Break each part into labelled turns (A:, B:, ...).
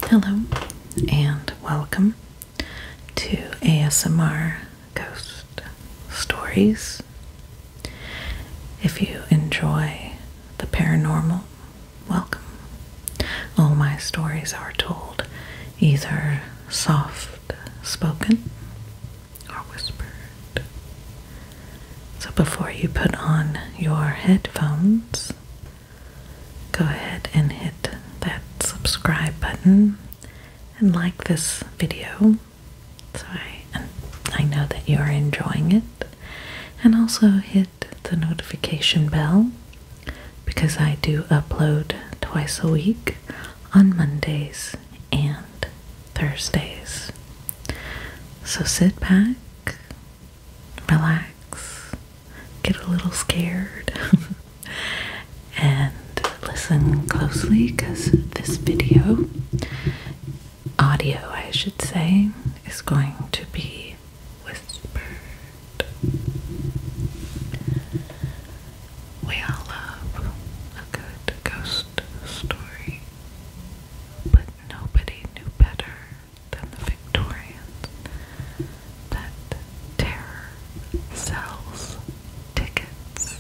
A: Hello and welcome to ASMR Ghost Stories. If you enjoy the paranormal, welcome. All my stories are told either soft spoken or whispered. So before you put on your headphones, go ahead and hit that subscribe button and like this video so I know that you are enjoying it, and also hit the notification bell because I do upload twice a week on Mondays and Thursdays. So sit back, relax, get a little scared and listen closely, because this audio I should say, is going to be whispered. We all love a good ghost story, but nobody knew better than the Victorians that terror sells tickets.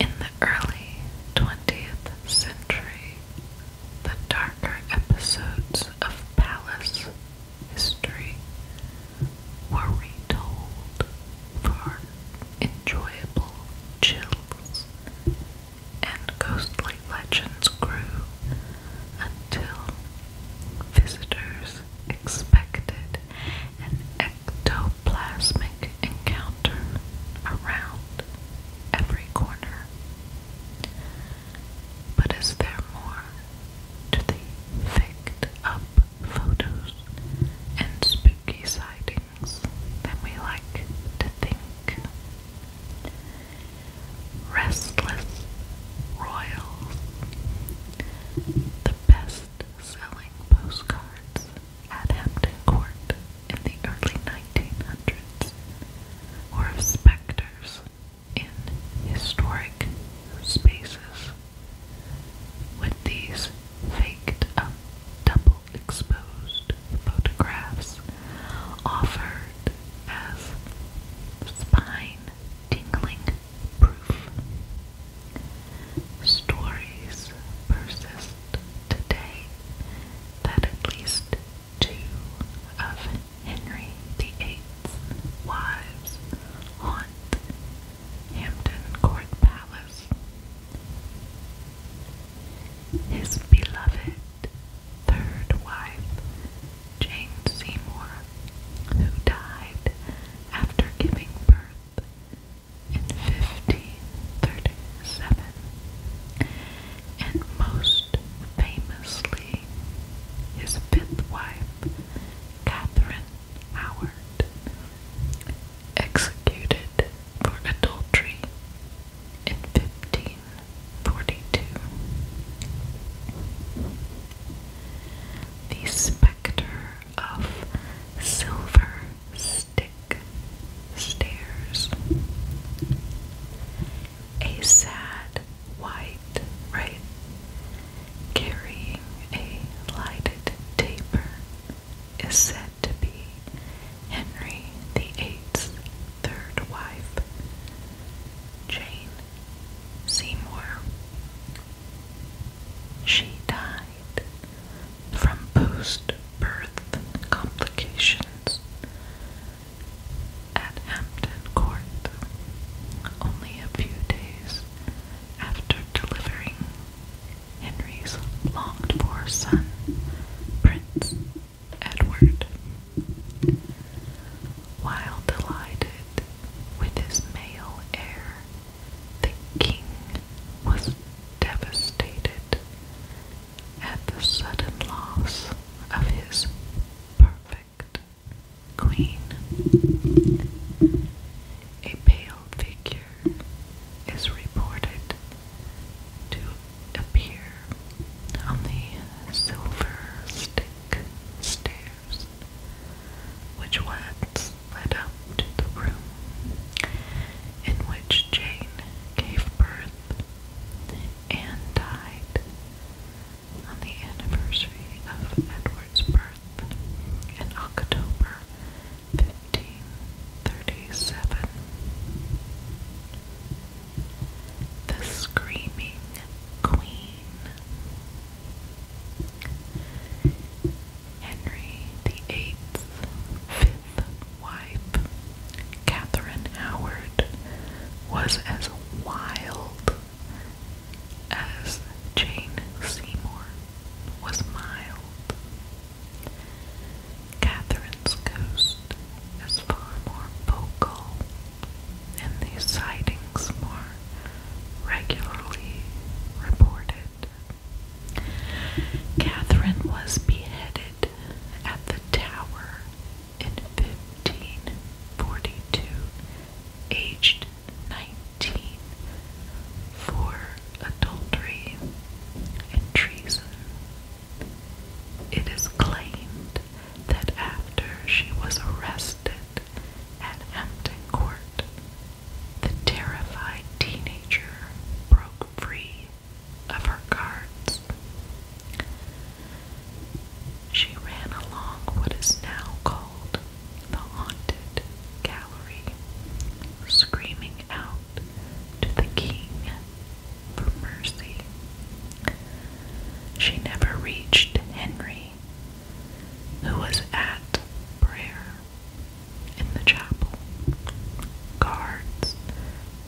A: In the early 20th century, the darker episodes of palace history were retold for enjoyable chills, and ghostly legends grew until visitors expected an ectoplasmic encounter around every corner. But is there more to the faked up photos and spooky sightings than we like to think? Restless Royals, the best-selling postcards at Hampton Court in the early 1900s, were of specters in historic spaces. With these faked up double exposed photographs offered as spine tingling proof, stories persist today that at least two of Henry VIII's wives haunt Hampton Court Palace. His beloved third wife, Jane Seymour, who died after giving birth in 1537, and most famously his fifth wife, Catherine Howard, executed for adultery in 1542. The specter of Silver Stick Stairs. A sad white wraith carrying a lighted taper is said to be Henry VIII's third wife, Jane Seymour. She died from post-birth complications at Hampton Court only a few days after delivering Henry's longed-for son, Prince Edward. While delighted with his male heir, the king was devastated at the sudden loss of his perfect queen. A pale figure is reported to appear on the silver she never reached Henry, who was at prayer in the chapel. Guards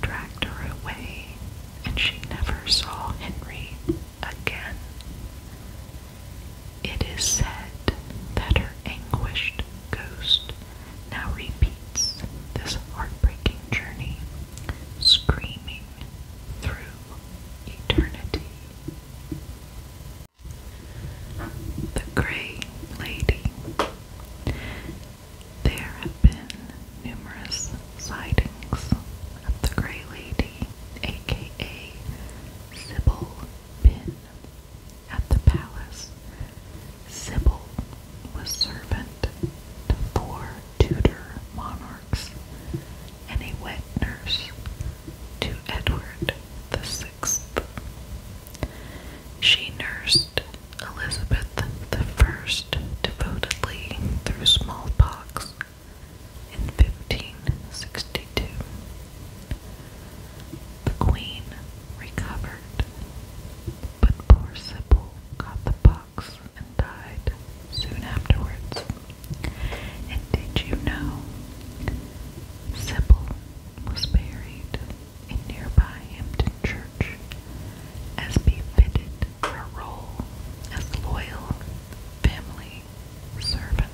A: dragged her away, and she never saw Henry again. It is said that her anguished ghost now repeats this heartbreaking journey, screaming through eternity. The Gray Lady. There have been numerous sightings of the Gray Lady, aka Sybil Pin, at the palace. Sybil was servant to 4 Tudor monarchs and a wet nurse to Edward VI. She nursed Elizabeth I devotedly through smallpox in 1562. The Queen recovered, but poor Sybil got the pox and died soon afterwards. And did you know Sybil was buried in nearby Hampton Church, as befitted her role as loyal family servant?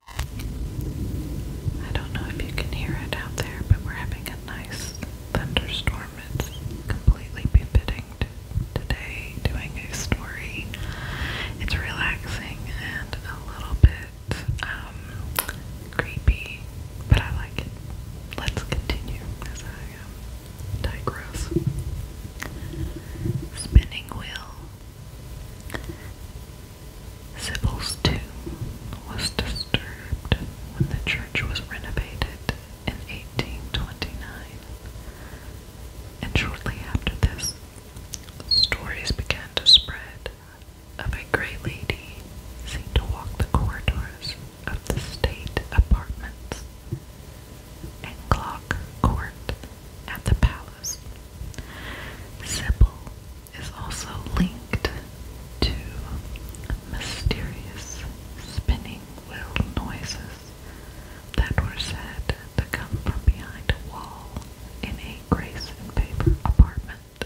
A: I don't know if you can hear it out there, but we're having a nice thunderstorm. It's completely befitting to today doing a story. It's relaxing and a little bit creepy, but I like it. Let's continue as I digress. Spinning wheel. Sybil's tomb was disturbed when the church was renovated in 1829, and shortly after this, stories began to spread of a gray lady seen to walk the corridors of the state apartments and clock court at the palace. Sybil is also linked to mysterious spinning wheel noises that were said to come from behind a wall in a Grace and Favor apartment.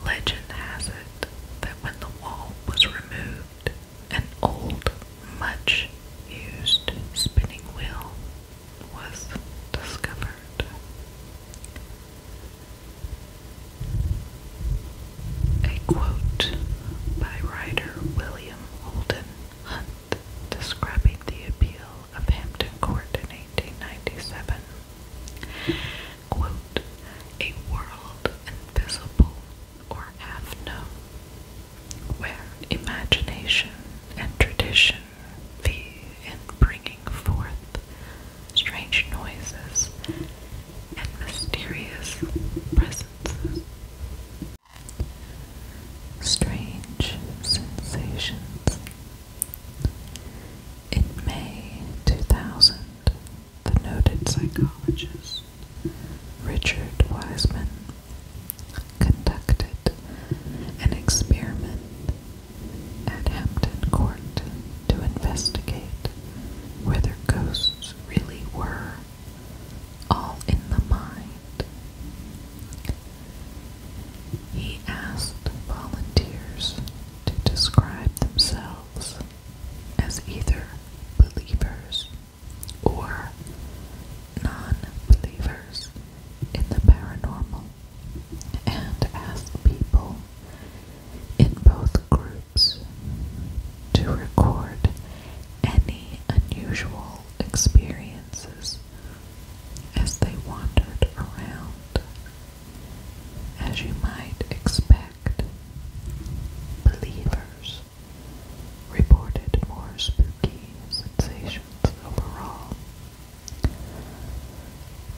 A: Legend has it that when the wall was removed, an old, much used spinning wheel was discovered. A quote by writer William Holden Hunt describing the appeal of Hampton Court in 1897. Quote, "A world invisible or half known, where imagination and tradition vie in bringing forth strange noises and mysterious presences." Strange sensations. In May 2000, the noted psychologist Richard Wiseman conducted an experiment at Hampton Court to investigate whether ghosts really were all in the mind. He asked volunteers to describe themselves as either believers or non-believers in the paranormal, and asked people in both groups to record any unusual experiences as they wandered around. As you might expect, believers reported more spooky sensations overall.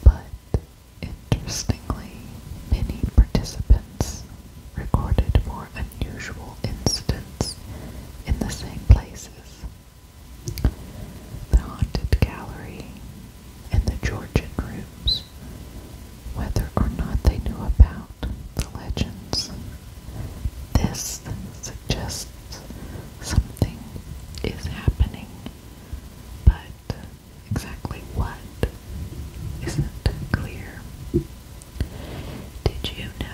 A: But interestingly, many participants recorded more unusual incidents in the same places. The haunted gallery and the Georgian rooms, whether or not they knew about you now.